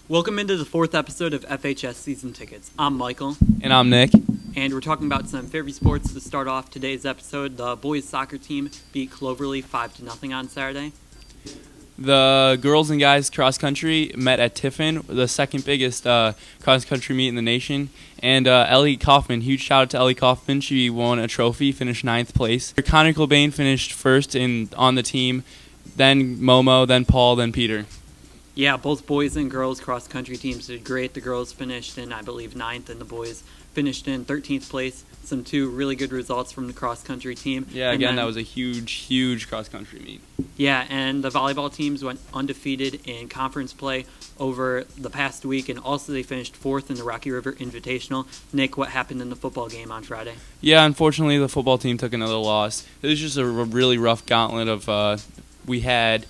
Welcome into the fourth episode of Fhs Season Tickets. I'm Michael. And I'm Nick. And we're talking about some Fairview sports to start off today's episode. The boys soccer team beat Cloverleaf 5-0 on Saturday. The girls and guys cross country met at Tiffin, the second biggest cross country meet in the nation. And Ellie Kaufman, huge shout out to Ellie Kaufman. She won a trophy, finished 9th place. Connor Cobain finished first on the team, then Momo, then Paul, then Peter. Yeah, both boys and girls cross-country teams did great. The girls finished in, I believe, 9th, and the boys finished in 13th place. Some two really good results from the cross-country team. Yeah, again, that was a huge cross-country meet. Yeah, and the volleyball teams went undefeated in conference play over the past week, and also they finished 4th in the Rocky River Invitational. Nick, what happened in the football game on Friday? Yeah, unfortunately, the football team took another loss. It was just a really rough gauntlet of we had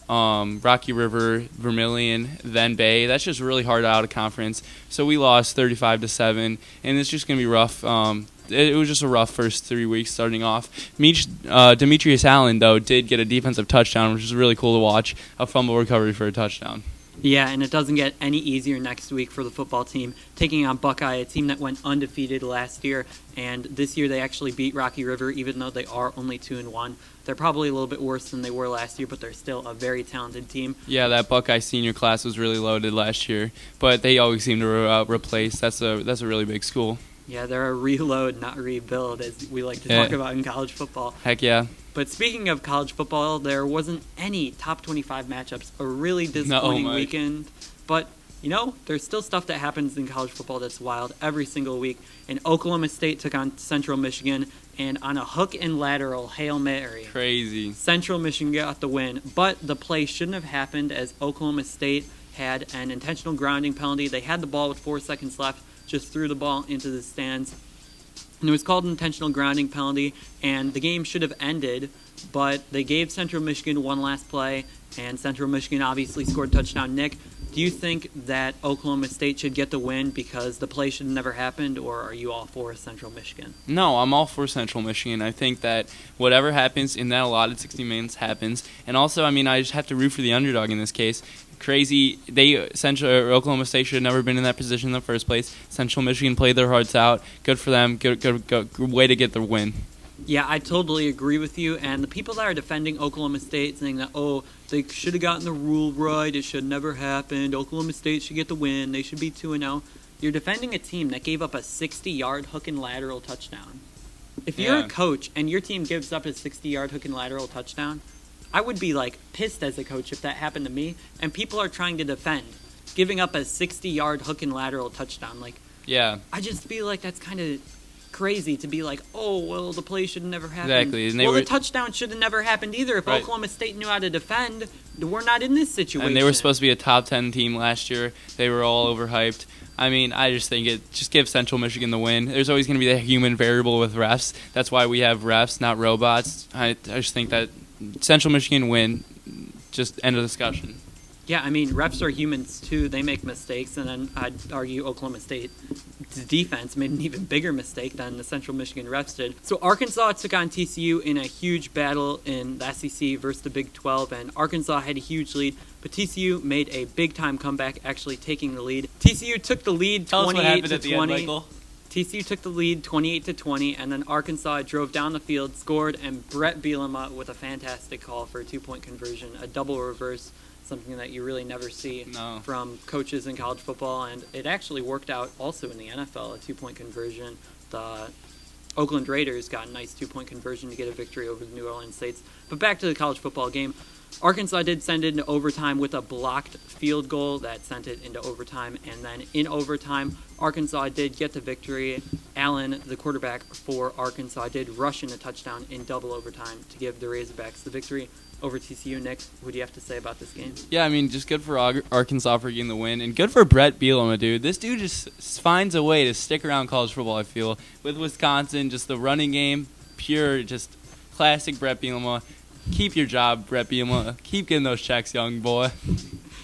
Rocky River, Vermilion, then Bay. That's just really hard out of conference. So we lost 35-7, and it's just going to be rough. It was just a rough first 3 weeks starting off. Demetrius Allen, though, did get a defensive touchdown, which is really cool to watch, a fumble recovery for a touchdown. Yeah, and it doesn't get any easier next week for the football team, taking on Buckeye, a team that went undefeated last year, and this year they actually beat Rocky River, even though they are only 2-1. They're probably a little bit worse than they were last year, but they're still a very talented team. Yeah, that Buckeye senior class was really loaded last year, but they always seem to replace. That's a really big school. Yeah, they're a reload, not rebuild, as we like to talk about in college football. Heck yeah. But speaking of college football, there wasn't any top 25 matchups. A really disappointing weekend. But, there's still stuff that happens in college football that's wild every single week. And Oklahoma State took on Central Michigan, and on a hook and lateral Hail Mary. Crazy. Central Michigan got the win. But the play shouldn't have happened, as Oklahoma State had an intentional grounding penalty. They had the ball with 4 seconds left, just threw the ball into the stands. And it was called an intentional grounding penalty, and the game should have ended, but they gave Central Michigan one last play, and Central Michigan obviously scored a touchdown. Nick, do you think that Oklahoma State should get the win because the play should have never happened, or are you all for Central Michigan? No, I'm all for Central Michigan. I think that whatever happens in that allotted 60 minutes happens. And also, I just have to root for the underdog in this case. Crazy. Oklahoma State should have never been in that position in the first place. Central Michigan played their hearts out. Good for them. Good way to get the win. Yeah, I totally agree with you. And the people that are defending Oklahoma State, saying that, they should have gotten the rule right, it should never happened, Oklahoma State should get the win, they should be 2-0. You're defending a team that gave up a 60-yard hook and lateral touchdown. If you're a coach and your team gives up a 60-yard hook and lateral touchdown, I would be pissed as a coach if that happened to me. And people are trying to defend giving up a 60-yard hook and lateral touchdown. I just feel like that's kind of crazy to be the play should have never happened. Exactly. And the touchdown should have never happened either. If Oklahoma State knew how to defend, we're not in this situation. And they were supposed to be a top 10 team last year. They were all overhyped. I just think just give Central Michigan the win. There's always going to be that human variable with refs. That's why we have refs, not robots. I just think that Central Michigan win. Just end of discussion. Yeah, refs are humans too. They make mistakes, and then I'd argue Oklahoma State's defense made an even bigger mistake than the Central Michigan refs did. So Arkansas took on TCU in a huge battle in the SEC versus the Big 12, and Arkansas had a huge lead, but TCU made a big-time comeback, actually taking the lead. TCU took the lead 28-20. TCU took the lead 28-20, and then Arkansas drove down the field, scored, and Brett Bielema with a fantastic call for a 2-point conversion, a double reverse, something that you really never see from coaches in college football, and it actually worked out also in the NFL, a 2-point conversion. The Oakland Raiders got a nice 2-point conversion to get a victory over the New Orleans Saints. But back to the college football game. Arkansas did send it into overtime with a blocked field goal that sent it into overtime, and then in overtime, Arkansas did get the victory. Allen, the quarterback for Arkansas, did rush in a touchdown in double overtime to give the Razorbacks the victory over TCU. Nick, what do you have to say about this game? Yeah, just good for Arkansas for getting the win, and good for Brett Bielema, dude. This dude just finds a way to stick around college football, I feel. With Wisconsin, just the running game, pure, just classic Brett Bielema. Keep your job, Brett Bielema. Keep getting those checks, young boy.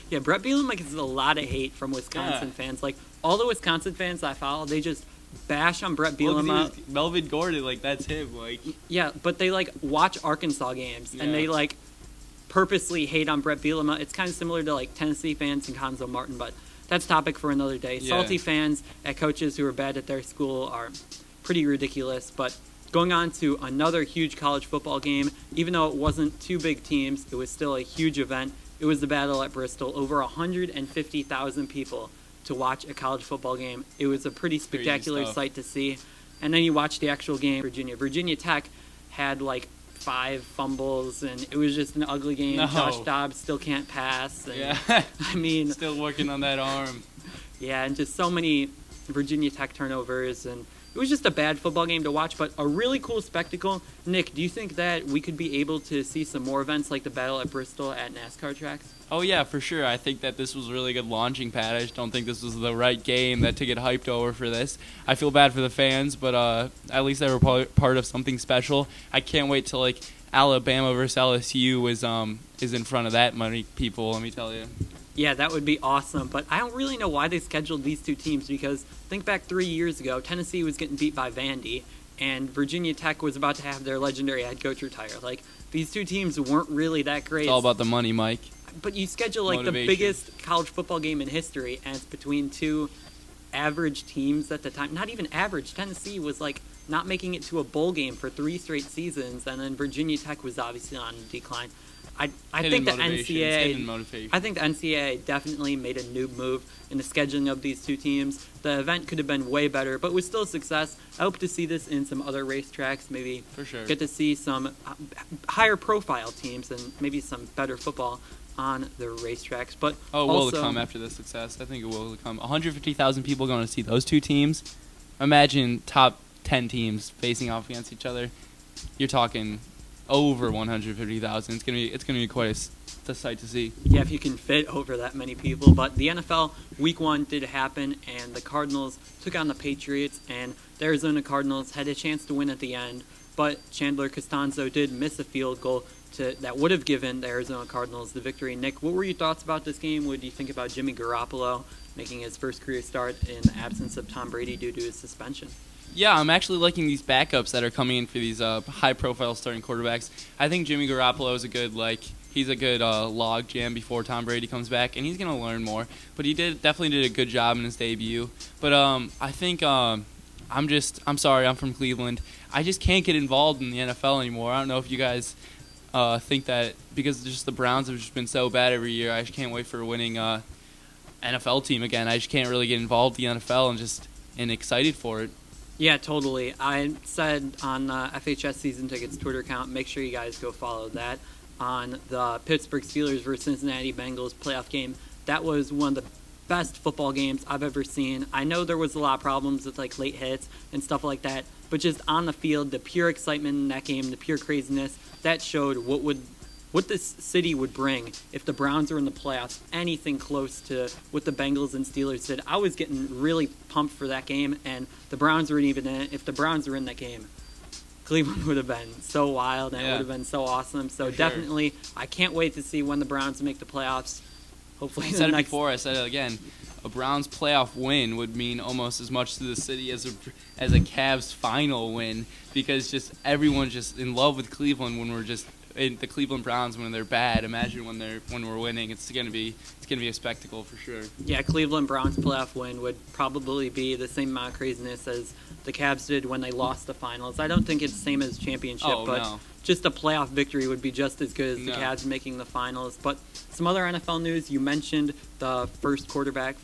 Yeah, Brett Bielema gets a lot of hate from Wisconsin fans. All the Wisconsin fans I follow, they just bash on Brett Bielema. Melvin Gordon, that's him. Yeah, but they watch Arkansas games and they purposely hate on Brett Bielema. It's kind of similar to like Tennessee fans and Conzo Martin, but that's topic for another day. Yeah. Salty fans at coaches who are bad at their school are pretty ridiculous. But going on to another huge college football game, even though it wasn't two big teams, it was still a huge event. It was the battle at Bristol. Over 150,000 people to watch a college football game. It was a pretty spectacular sight to see. And then you watch the actual game. Virginia Tech had like 5 fumbles, and it was just an ugly game. No. Josh Dobbs still can't pass. And, Yeah. I mean, Still working on that arm. yeah, and just so many Virginia Tech turnovers, and it was just a bad football game to watch, but a really cool spectacle. Nick, do you think that we could be able to see some more events like the battle at Bristol at NASCAR tracks? Oh, yeah, for sure. I think that this was a really good launching pad. I just don't think this was the right game to get hyped over for this. I feel bad for the fans, but at least they were part of something special. I can't wait till, like, Alabama versus LSU is in front of that many people, let me tell you. Yeah, that would be awesome, but I don't really know why they scheduled these two teams, because think back 3 years ago, Tennessee was getting beat by Vandy, and Virginia Tech was about to have their legendary head coach retire. Like, these two teams weren't really that great. It's all about the money, Mike. But you schedule like Motivation. the biggest college football game in history, and it's between two average teams at the time. Not even average. Tennessee was like not making it to a bowl game for 3 straight seasons, and then Virginia Tech was obviously on decline. I think the NCAA. I think the NCAA definitely made a noob move in the scheduling of these two teams. The event could have been way better, but was still a success. I hope to see this in some other racetracks. Maybe For sure. get to see some higher profile teams and maybe some better football on the racetracks. But Oh, will also, it come after this success? I think it will come. 150,000 people going to see those two teams. Imagine top 10 teams facing off against each other. You're talking over 150,000. It's gonna be quite a sight to see. Yeah, if you can fit over that many people. But the NFL Week 1 did happen, and the Cardinals took on the Patriots, and the Arizona Cardinals had a chance to win at the end, but Chandler Costanzo did miss a field goal that would have given the Arizona Cardinals the victory. Nick, what were your thoughts about this game? What do you think about Jimmy Garoppolo making his first career start in the absence of Tom Brady due to his suspension? Yeah, I'm actually liking these backups that are coming in for these high-profile starting quarterbacks. I think Jimmy Garoppolo is a good log jam before Tom Brady comes back, and he's gonna learn more. But he definitely did a good job in his debut. But I think I'm sorry, I'm from Cleveland. I just can't get involved in the NFL anymore. I don't know if you guys think that, because just the Browns have just been so bad every year. I just can't wait for a winning NFL team again. I just can't really get involved in the NFL and excited for it. Yeah, totally. I said on FHS Season Tickets Twitter account, make sure you guys go follow that, on the Pittsburgh Steelers versus Cincinnati Bengals playoff game. That was one of the best football games I've ever seen. I know there was a lot of problems with like late hits and stuff like that, but just on the field, the pure excitement in that game, the pure craziness, that showed what this city would bring if the Browns were in the playoffs, anything close to what the Bengals and Steelers did. I was getting really pumped for that game, and the Browns weren't even in it. If the Browns were in that game, Cleveland would have been so wild, and it would have been so awesome. So definitely, I can't wait to see when the Browns make the playoffs. Hopefully, I said it before, I said it again. A Browns playoff win would mean almost as much to the city as a Cavs final win, because just everyone's just in love with Cleveland when we're just the Cleveland Browns when they're bad. Imagine when we're winning. It's gonna be a spectacle for sure. Yeah, Cleveland Browns playoff win would probably be the same amount of craziness as the Cavs did when they lost the finals. I don't think it's the same as championship, but just a playoff victory would be just as good as the Cavs making the finals. But some other NFL news. You mentioned the first start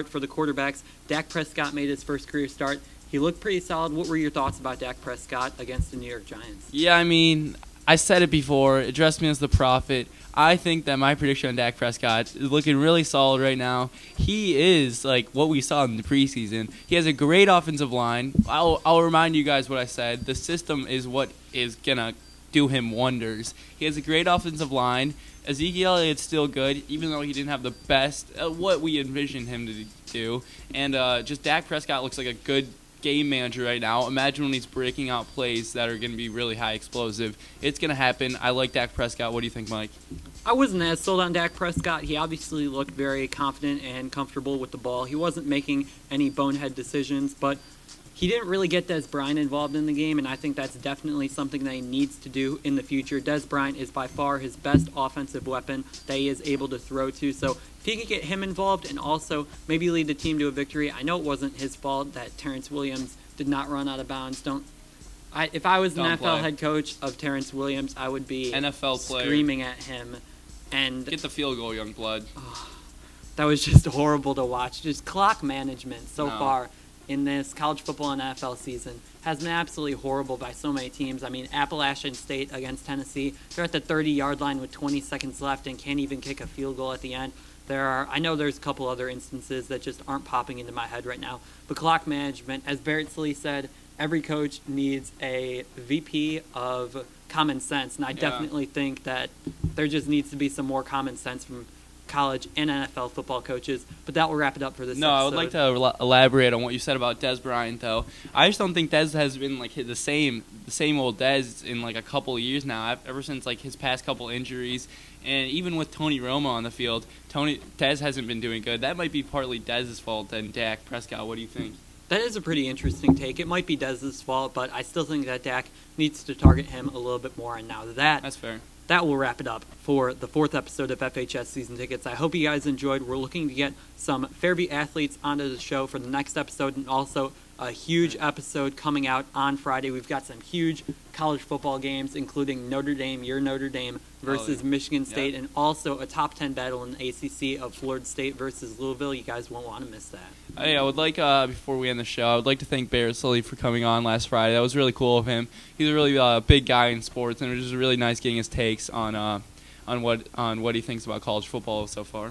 for the quarterbacks. Dak Prescott made his first career start. He looked pretty solid. What were your thoughts about Dak Prescott against the New York Giants? Yeah, I mean, I said it before. Address me as the prophet. I think that my prediction on Dak Prescott is looking really solid right now. He is like what we saw in the preseason. He has a great offensive line. I'll remind you guys what I said. The system is what is gonna do him wonders. He has a great offensive line. Ezekiel Elliott's still good, even though he didn't have the best what we envisioned him to do. And just Dak Prescott looks like a good game manager right now. Imagine when he's breaking out plays that are going to be really high explosive. It's going to happen. I like Dak Prescott. What do you think, Mike? I wasn't as sold on Dak Prescott. He obviously looked very confident and comfortable with the ball. He wasn't making any bonehead decisions, but he didn't really get Des Bryant involved in the game, and I think that's definitely something that he needs to do in the future. Des Bryant is by far his best offensive weapon that he is able to throw to. So if he could get him involved and also maybe lead the team to a victory, I know it wasn't his fault that Terrence Williams did not run out of bounds. If I was an NFL head coach of Terrence Williams, I would be NFL player screaming at him. And get the field goal, young blood. That was just horrible to watch. Just clock management so far in this college football and NFL season has been absolutely horrible by so many teams. I mean, Appalachian State against Tennessee, they're at the 30-yard line with 20 seconds left and can't even kick a field goal at the end. I know there's a couple other instances that just aren't popping into my head right now. But clock management, as Barrett Slee said, every coach needs a VP of common sense, and I definitely think that there just needs to be some more common sense from college and NFL football coaches. But that will wrap it up for this episode. I would like to elaborate on what you said about Des Bryant, though. I just don't think Des has been like the same old Des in like a couple of years now. Ever since like his past couple injuries, and even with Tony Romo on the field, Des hasn't been doing good. That might be partly Dez's fault than Dak Prescott. What do you think? That is a pretty interesting take. It might be Dez's fault, but I still think that Dak needs to target him a little bit more. And now that's fair. That will wrap it up for the 4th episode of FHS Season Tickets. I hope you guys enjoyed. We're looking to get some Fairview athletes onto the show for the next episode, and also a huge episode coming out on Friday. We've got some huge college football games, including Notre Dame versus Michigan State, and also a top 10 battle in the ACC of Florida State versus Louisville. You guys won't want to miss that. Hey, I would like, before we end the show, I would like to thank Barrett Sully for coming on last Friday. That was really cool of him. He's a really big guy in sports, and it was just really nice getting his takes on what he thinks about college football so far.